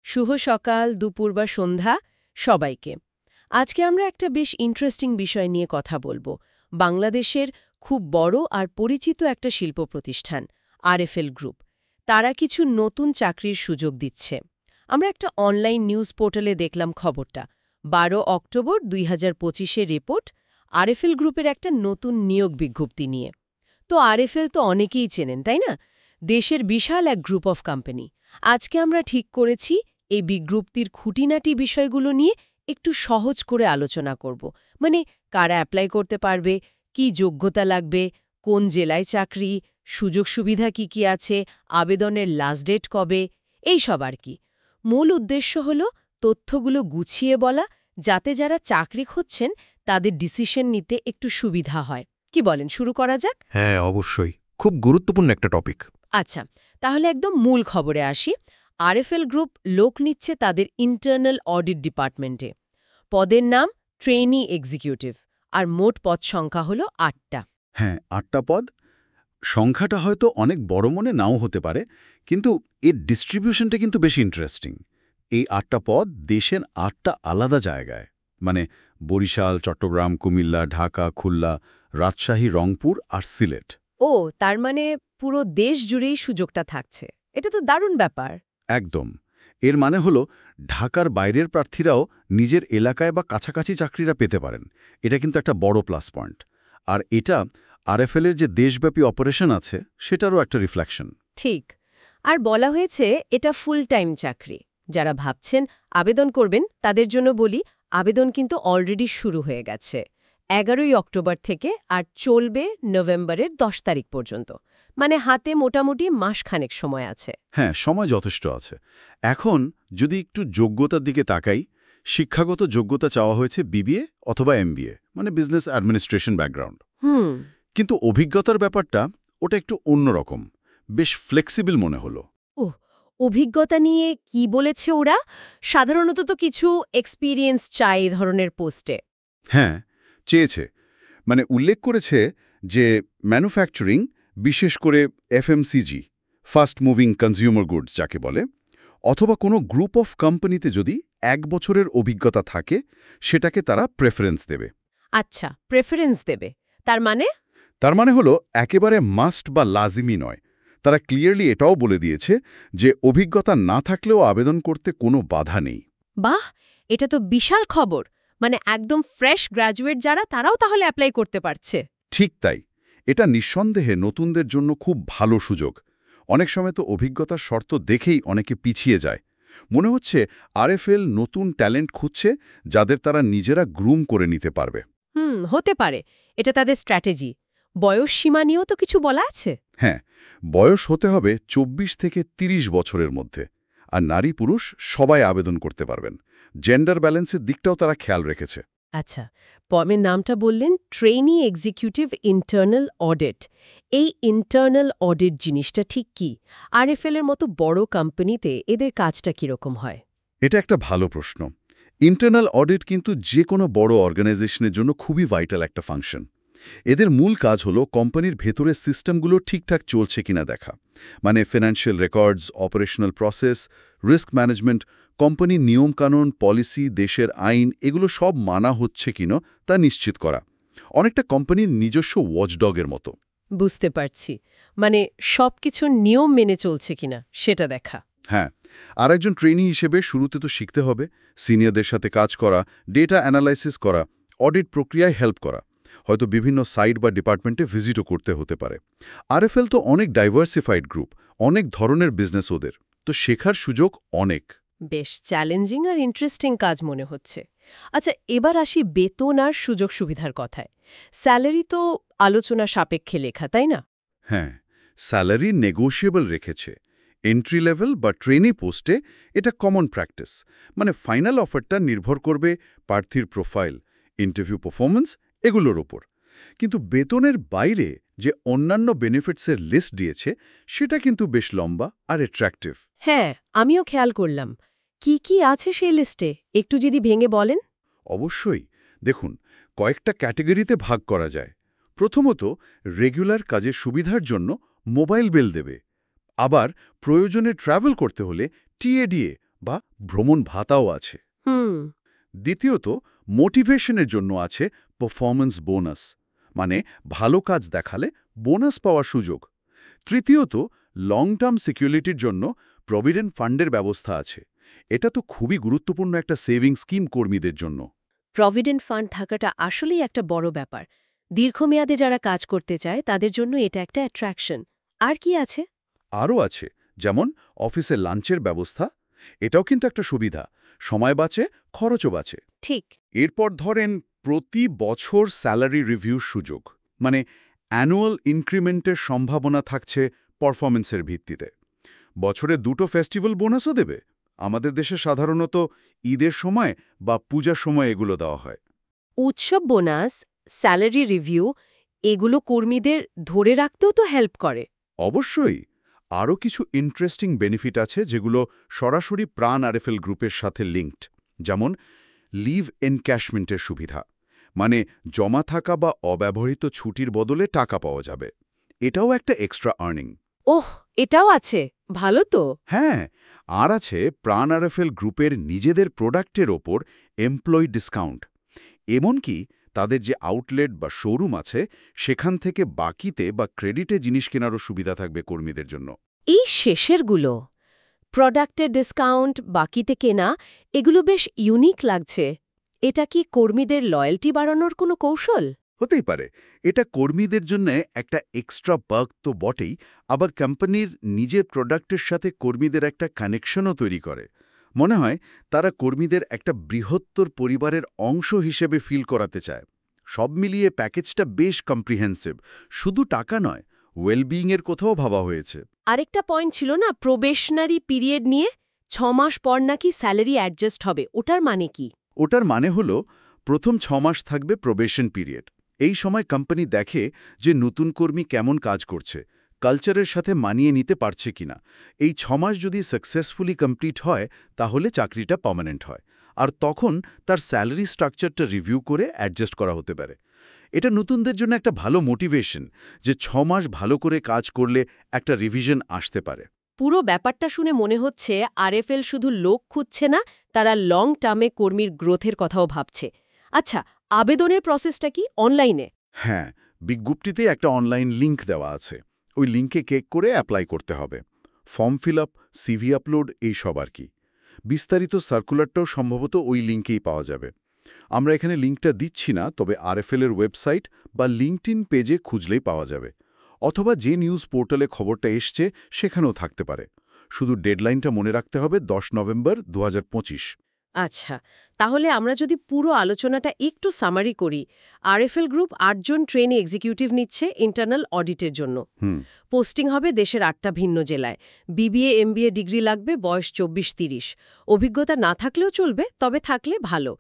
শুভ সকাল, দুপুর বা সন্ধ্যা সবাইকে। আজকে আমরা একটা বেশ ইন্টারেস্টিং বিষয় নিয়ে কথা বলবো। বাংলাদেশের খুব বড় আর পরিচিত একটা শিল্প প্রতিষ্ঠান আরএফএল গ্রুপ। তারা কিছু নতুন চাকরির সুযোগ দিচ্ছে। আমরা একটা অনলাইন নিউজ পোর্টালে দেখলাম খবরটা। 12 অক্টোবর 2025-এর রিপোর্ট আরএফএল গ্রুপের একটা নতুন নিয়োগ বিজ্ঞপ্তি নিয়ে। তো আরএফএল তো অনেকেই চেনেন, তাই না? দেশের বিশাল এক গ্রুপ অফ কোম্পানি। আজকে আমরা ঠিক করেছি এই বিজ্ঞপ্তির খুঁটিনাটি বিষয়গুলো নিয়ে একটু সহজ করে আলোচনা করব। মানে কারা অ্যাপ্লাই করতে পারবে, কি যোগ্যতা লাগবে, কোন জেলায় চাকরি, সুযোগ সুবিধা কি কি আছে, আবেদনের লাস্ট ডেট কবে, এই সব আর কি। মূল উদ্দেশ্য হল তথ্যগুলো গুছিয়ে বলা, যাতে যারা চাকরি খুঁজছেন তাদের ডিসিশন নিতে একটু সুবিধা হয়। কি বলেন, শুরু করা যাক? হ্যাঁ, অবশ্যই। খুব গুরুত্বপূর্ণ একটা টপিক। আচ্ছা, তাহলে একদম মূল খবরে আসি। আরএফএল গ্রুপ লোক নিচ্ছে তাদের ইন্টারনাল অডিট ডিপার্টমেন্টে। পদের নাম ট্রেনি এক্সিকিউটিভ, আর মোট পদ সংখ্যা হল 8টা। হ্যাঁ, 8টা পদ। সংখ্যাটা হয়তো অনেক বড় মনে নাও হতে পারে, কিন্তু এর ডিস্ট্রিবিউশনটা কিন্তু বেশি ইন্টারেস্টিং। এই 8টা পদ দেশের 8টা আলাদা জায়গায়, মানে বরিশাল, চট্টগ্রাম, কুমিল্লা, ঢাকা, খুলনা, রাজশাহী, রংপুর আর সিলেট। ও, তার মানে পুরো দেশ জুড়েই সুযোগটা থাকছে। এটা তো দারুণ ব্যাপার। একদম। এর মানে হলো ঢাকার বাইরের প্রার্থীরাও নিজের এলাকায় বা কাছাকাছি চাকরিরা পেতে পারেন। এটা কিন্তু একটা বড় প্লাস পয়েন্ট। আর এটা আরএফএলের যে দেশব্যাপী অপারেশন আছে সেটারও একটা রিফ্লেকশন। ঠিক। আর বলা হয়েছে এটা ফুল টাইম চাকরি। যারা ভাবছেন আবেদন করবেন তাদের জন্য বলি, আবেদন কিন্তু অলরেডি শুরু হয়ে গেছে 11ই অক্টোবর থেকে, আর চলবে নভেম্বরের 10 তারিখ পর্যন্ত। মানে হাতে মোটামুটি মাসখানেক সময় আছে। হ্যাঁ, সময় যথেষ্ট আছে। এখন যদি একটু যোগ্যতার দিকে তাকাই, শিক্ষাগত যোগ্যতা চাওয়া হয়েছে বিবিএ অথবা এমবিএ, মানে বিজনেস অ্যাডমিনিস্ট্রেশন ব্যাকগ্রাউন্ড। কিন্তু অভিজ্ঞতার ব্যাপারটা ওটা একটু অন্যরকম, বেশ ফ্লেক্সিবল মনে হলো। অভিজ্ঞতা নিয়ে কি বলেছে ওরা? সাধারণত তো কিছু এক্সপিরিয়েন্স চাই এই ধরনের পোস্টে। হ্যাঁ, চেয়েছে। মানে উল্লেখ করেছে যে ম্যানুফ্যাকচারিং, বিশেষ করে FMCG, fast moving consumer goods যাকে বলে, অথবা কোনো গ্রুপ অফ কোম্পানিতে যদি 1 বছরের অভিজ্ঞতা থাকে সেটাকে তারা প্রেফারেন্স দেবে। আচ্ছা, প্রেফারেন্স দেবে। তার মানে হলো একেবারে মাস্ট বা লাজিমি নয়। তারা ক্লিয়ারলি এটাও বলে দিয়েছে যে অভিজ্ঞতা না থাকলেও আবেদন করতে কোনো বাধা নেই। বাহ, এটা তো বিশাল খবর। মানে একদম ফ্রেশ গ্র্যাজুয়েট যারা, তারাও তাহলে অ্যাপ্লাই করতে পারছে। ঠিক তাই। এটা নিঃসন্দেহে নতুনদের জন্য খুব ভালো সুযোগ। অনেক সময় তো অভিজ্ঞতার শর্ত দেখেই অনেকে পিছিয়ে যায়। মনে হচ্ছে আরএফএল নতুন ট্যালেন্ট খুঁজছে, যাদের তারা নিজেরা গ্রুম করে নিতে পারবে। হতে পারে এটা তাদের স্ট্র্যাটেজি। বয়স সীমা নিয়েও তো কিছু বলা আছে। হ্যাঁ, বয়স হতে হবে 24 থেকে 30 বছরের মধ্যে। আর নারী পুরুষ সবাই আবেদন করতে পারবেন। জেন্ডার ব্যালেন্সের দিকটাও তারা খেয়াল রেখেছে। আচ্ছা, পমের নামটা বললেন ট্রেনি এক্সিকিউটিভ ইন্টারনাল অডিট। এই ইন্টারনাল অডিট জিনিসটা ঠিক কি? আরএফএল-এর মতো বড় কোম্পানিতে এদের কাজটা কিরকম হয়? এটা একটা ভালো প্রশ্ন। ইন্টারনাল অডিট কিন্তু যে কোনো বড় অর্গানাইজেশনের জন্য খুবই ভাইটাল একটা ফাংশন। এদের মূল কাজ হলো কোম্পানির ভেতরের সিস্টেমগুলো ঠিকঠাক চলছে কিনা দেখা। মানে financial records, operational process, risk management, কোম্পানির নিয়মকানুন, পলিসি, দেশের আইন, এগুলো সব মানা হচ্ছে কিনা তা নিশ্চিত করা। অনেকটা কোম্পানির নিজস্ব ওয়াচডগের মতো। বুঝতে পারছি। মানে সবকিছুর নিয়ম মেনে চলছে কিনা সেটা দেখা। হ্যাঁ, আর একজন ট্রেনি হিসেবে শুরুতে তো শিখতে হবে সিনিয়রদের সাথে কাজ করা, ডেটা অ্যানালাইসিস করা, অডিট প্রক্রিয়ায় হেল্প করা। হয়তো বিভিন্ন সাইট বা ডিপার্টমেন্টে ভিজিটও করতে হতে পারে। আরএফএল তো অনেক ডাইভার্সিফাইড গ্রুপ, অনেক ধরনের বিজনেস ওদের, তো শেখার সুযোগ অনেক। বেশ চ্যালেঞ্জিং আর ইন্টারেস্টিং কাজ মনে হচ্ছে। আচ্ছা, এবার আসি বেতন আর সুযোগ সুবিধার কথায়। স্যালারি তো আলোচনা সাপেক্ষে লেখা, তাই না? হ্যাঁ, স্যালারি নেগোশিয়েবল রেখেছে। এন্ট্রি লেভেল বা ট্রেনি পোস্টে এটা কমন প্র্যাকটিস। মানে ফাইনাল অফারটা নির্ভর করবে প্রার্থীর প্রোফাইল, ইন্টারভিউ পারফরমেন্স, এগুলোর ওপর। কিন্তু বেতনের বাইরে যে অন্যান্য বেনিফিটসের লিস্ট দিয়েছে সেটা কিন্তু বেশ লম্বা আর অ্যাট্রাকটিভ। হ্যাঁ, আমিও খেয়াল করলাম। কি কি আছে সেই লিস্টে একটু যদি ভেঙে বলেন। অবশ্যই। দেখুন, কয়েকটা ক্যাটেগরিতে ভাগ করা যায়। প্রথমত, রেগুলার কাজের সুবিধার জন্য মোবাইল বিল দেবে। আবার প্রয়োজনে ট্রাভেল করতে হলে টিএডিএ বা ভ্রমণ ভাতাও আছে। হুম। দ্বিতীয়ত, মোটিভেশনের জন্য আছে পারফরম্যান্স বোনাস, মানে ভালো কাজ দেখালে বোনাস পাওয়ার সুযোগ। তৃতীয়ত, লং টার্ম সিকিউরিটির জন্য প্রভিডেন্ট ফান্ডের ব্যবস্থা আছে। এটা তো খুবই গুরুত্বপূর্ণ একটা সেভিং স্কিম কর্মীদের জন্য। প্রভিডেন্ট ফান্ড থাকাটা আসলেই একটা বড় ব্যাপার। দীর্ঘমেয়াদে যারা কাজ করতে চায় তাদের জন্য এটা একটা অ্যাট্রাকশন। আর কি আছে? আরও আছে, যেমন অফিসে লাঞ্চের ব্যবস্থা। এটাও কিন্তু একটা সুবিধা, সময় বাঁচে, খরচও বাঁচে। ঠিক। এরপর ধরেন প্রতি বছর স্যালারি রিভিউর সুযোগ, মানে অ্যানুয়াল ইনক্রিমেন্টের সম্ভাবনা থাকছে পারফরমেন্সের ভিত্তিতে। বছরে 2টো ফেস্টিভ্যাল বোনাসও দেবে। আমাদের দেশে সাধারণত ঈদের সময় বা পূজার সময় এগুলো দেওয়া হয়। উৎসব বোনাস, স্যালারি রিভিউ, এগুলো কর্মীদের ধরে রাখতেও তো হেল্প করে। অবশ্যই আরও কিছু ইন্টারেস্টিং বেনিফিট আছে যেগুলো সরাসরি প্রাণ আরএফএল গ্রুপের সাথে লিঙ্কড, যেমন লিভ এনক্যাশমেন্টের সুবিধা, মানে জমা থাকা বা অব্যবহৃত ছুটির বদলে টাকা পাওয়া যাবে। এটাও একটা এক্সট্রা আর্নিং। ওহ, এটাও আছে, ভালো তো। হ্যাঁ, আর আছে প্রাণ আরএফএল গ্রুপের নিজেদের প্রোডাক্টের ওপর এমপ্লয়ি ডিসকাউন্ট। এমনকি তাদের যে আউটলেট বা শোরুম আছে সেখান থেকে বাকিতে বা ক্রেডিটে জিনিস কেনারও সুবিধা থাকবে কর্মীদের জন্য। এই শেষেরগুলো, প্রোডাক্টের ডিসকাউন্ট, বাকিতে কেনা, এগুলো বেশ ইউনিক লাগছে। এটা কি কর্মীদের লয়্যাল্টি বাড়ানোর কোনো কৌশল? হতেই পারে, এটা কর্মীদের জন্য একটা এক্সট্রা পার্ক তো বটেই, আবার কোম্পানির নিজের প্রোডাক্টের সাথে কর্মীদের একটা কানেকশনও তৈরি করে। মনে হয় তারা কর্মীদের একটা বৃহত্তর পরিবারের অংশ হিসেবে ফিল করাতে চায়। সব মিলিয়ে প্যাকেজটা বেশ কম্প্রিহেন্সিভ, শুধু টাকা নয়, ওয়েলবিইংয়ের কোথাও ভাবা হয়েছে। আরেকটা পয়েন্ট ছিল না, প্রবেশনারি পিরিয়ড নিয়ে? 6 মাস পর নাকি স্যালারি অ্যাডজাস্ট হবে, ওটার মানে কি? ওটার মানে হলো প্রথম 6 মাস থাকবে প্রবেশন পিরিয়ড। এই সময় কোম্পানি দেখে যে নতুন কর্মী কেমন কাজ করছে, কালচারের সাথে মানিয়ে নিতে পারছে কিনা। এই 6 মাস যদি সাকসেসফুলি কমপ্লিট হয় তাহলে চাকরিটা পার্মানেন্ট হয়, আর তখন তার স্যালারি স্ট্রাকচারটা রিভিউ করে অ্যাডজাস্ট করা হতে পারে। এটা নতুনদের জন্য একটা ভালো মোটিভেশন যে 6 মাস ভালো করে কাজ করলে একটা রিভিশন আসতে পারে। পুরো ব্যাপারটা শুনে মনে হচ্ছে আরএফএল শুধু লোক খুঁজছে না, তারা লং টার্মে কর্মীর গ্রোথের কথাও ভাবছে। আচ্ছা, আবেদনের প্রসেসটা কি অনলাইনে? হ্যাঁ, বিজ্ঞপ্তিতে একটা অনলাইন লিংক দেওয়া আছে। ওই লিংকে ক্লিক করে অ্যাপ্লাই করতে হবে। Form fill up, CV upload, এই সব আর কি। বিস্তারিত সার্কুলারটাও সম্ভবত ওই লিংকেই পাওয়া যাবে। আমরা এখানে লিংকটা দিচ্ছি না, তবে আরএফএল এর ওয়েবসাইট বা লিঙ্কডইন পেজে খুঁজলেই পাওয়া যাবে, অথবা যে নিউজ পোর্টালে খবরটা এসছে সেখানেও থাকতে পারে। শুধু ডেডলাইনটা মনে রাখতে হবে 10 নভেম্বর 2025। আচ্ছা, তাহলে আমরা যদি পুরো আলোচনাটা একটু সামারি করি, আরএফএল গ্রুপ 8 জন ট্রেনি এক্সিকিউটিভ নিচ্ছে ইন্টারনাল অডিটের জন্য। পোস্টিং হবে দেশের 8টা ভিন্ন জেলায়। বিবিএ এমবিএ ডিগ্রি লাগবে, বয়স 24-30। অভিজ্ঞতা না থাকলেও চলবে, তবে থাকলে ভালো।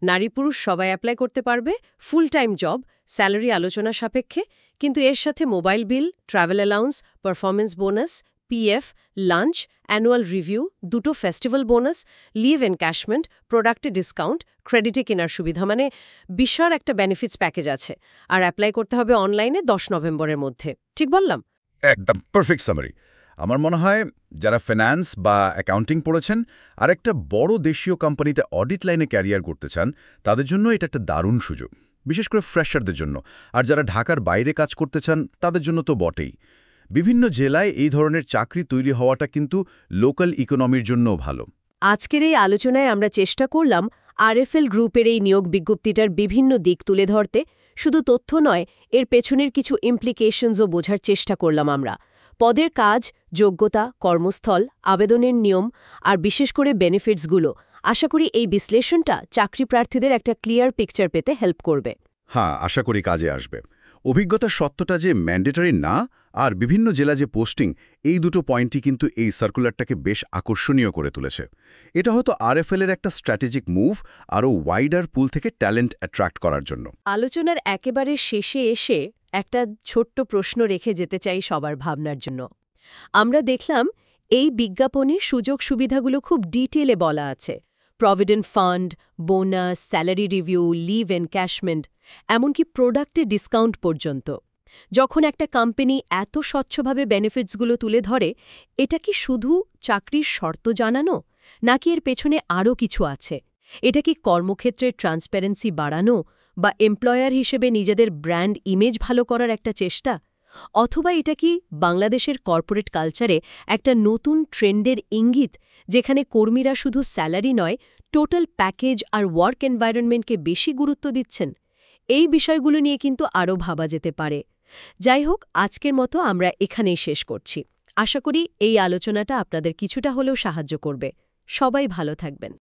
নারী পুরুষ সবাই অ্যাপ্লাই করতে পারবে। ফুল টাইম জব, স্যালারি আলোচনা সাপেক্ষে, কিন্তু এর সাথে mobile bill, travel allowance, performance bonus, PF, lunch, annual review, 2টো ফেস্টিভ্যাল বোনাস, লিভ এনক্যাশমেন্ট, প্রোডাক্টে ডিসকাউন্ট, ক্রেডিটে কেনার সুবিধা, মানে বিশাল একটা বেনিফিটস প্যাকেজ আছে। আর অ্যাপ্লাই করতে হবে অনলাইনে 10 নভেম্বরের মধ্যে। ঠিক বললাম? একদম পারফেক্ট সামারি। আমার মনে হয় যারা ফিন্যান্স বা অ্যাকাউন্টিং পড়েছেন আর একটা বড় দেশীয় কোম্পানিতে অডিট লাইনে ক্যারিয়ার করতে চান, তাদের জন্য এটা একটা দারুণ সুযোগ, বিশেষ করে ফ্রেশারদের জন্য। আর যারা ঢাকার বাইরে কাজ করতে চান তাদের জন্য তো বটেই। বিভিন্ন জেলায় এই ধরনের চাকরি তৈরি হওয়াটা কিন্তু লোকাল ইকোনমির জন্যও ভালো। আজকের এই আলোচনায় আমরা চেষ্টা করলাম আরএফএল গ্রুপের এই নিয়োগ বিজ্ঞপ্তিটার বিভিন্ন দিক তুলে ধরতে। শুধু তথ্য নয়, এর পেছনের কিছু ইমপ্লিকেশনসও বোঝার চেষ্টা করলাম আমরা। পদের কাজ, যোগ্যতা, কর্মস্থল, আবেদনের নিয়ম আর বিশেষ করে বেনিফিটসগুলো। আশা করি এই বিশ্লেষণটা চাকরি প্রার্থীদের একটা ক্লিয়ার পিকচার পেতে হেল্প করবে। হ্যাঁ, আশা করি কাজে আসবে। অভিজ্ঞতার সত্যটা যে ম্যান্ডেটরি না, আর বিভিন্ন জেলা যে পোস্টিং, এই দুটো পয়েন্টই কিন্তু এই সার্কুলারটাকে বেশ আকর্ষণীয় করে তুলেছে। এটা হয়তো আরএফএল এর একটা স্ট্র্যাটেজিক মুভ, আরও ওয়াইডার পুল থেকে ট্যালেন্ট অ্যাট্রাক্ট করার জন্য। আলোচনার একেবারে শেষে এসে একটা ছোট্ট প্রশ্ন রেখে যেতে চাই সবার ভাবনার জন্য। আমরা দেখলাম এই বিজ্ঞাপনে সুযোগ সুবিধাগুলো খুব ডিটেলে বলা আছে। Provident fund, bonus, salary review, leave encashment, এমনকি প্রোডাক্টে ডিসকাউন্ট পর্যন্ত। যখন একটা কোম্পানি এত স্বচ্ছভাবে বেনিফিটসগুলো তুলে ধরে, এটা কি শুধু চাকরির শর্ত জানানো, নাকি এর পেছনে আরও কিছু আছে? এটা কি কর্মক্ষেত্রের ট্রান্সপারেন্সি বাড়ানো বা এমপ্লয়ার হিসেবে নিজেদের ব্র্যান্ড ইমেজ ভালো করার একটা চেষ্টা? অথবা এটা কি বাংলাদেশের কর্পোরেট কালচারে একটা নতুন ট্রেন্ডের ইঙ্গিত, যেখানে কর্মীরা শুধু স্যালারি নয়, টোটাল প্যাকেজ আর ওয়ার্ক এনভায়রনমেন্টকে বেশি গুরুত্ব দিচ্ছেন? এই বিষয়গুলো নিয়ে কিন্তু আরও ভাবা যেতে পারে। যাই হোক, আজকের মতো আমরা এখানেই শেষ করছি। আশা করি এই আলোচনাটা আপনাদের কিছুটা হলেও সাহায্য করবে। সবাই ভালো থাকবেন।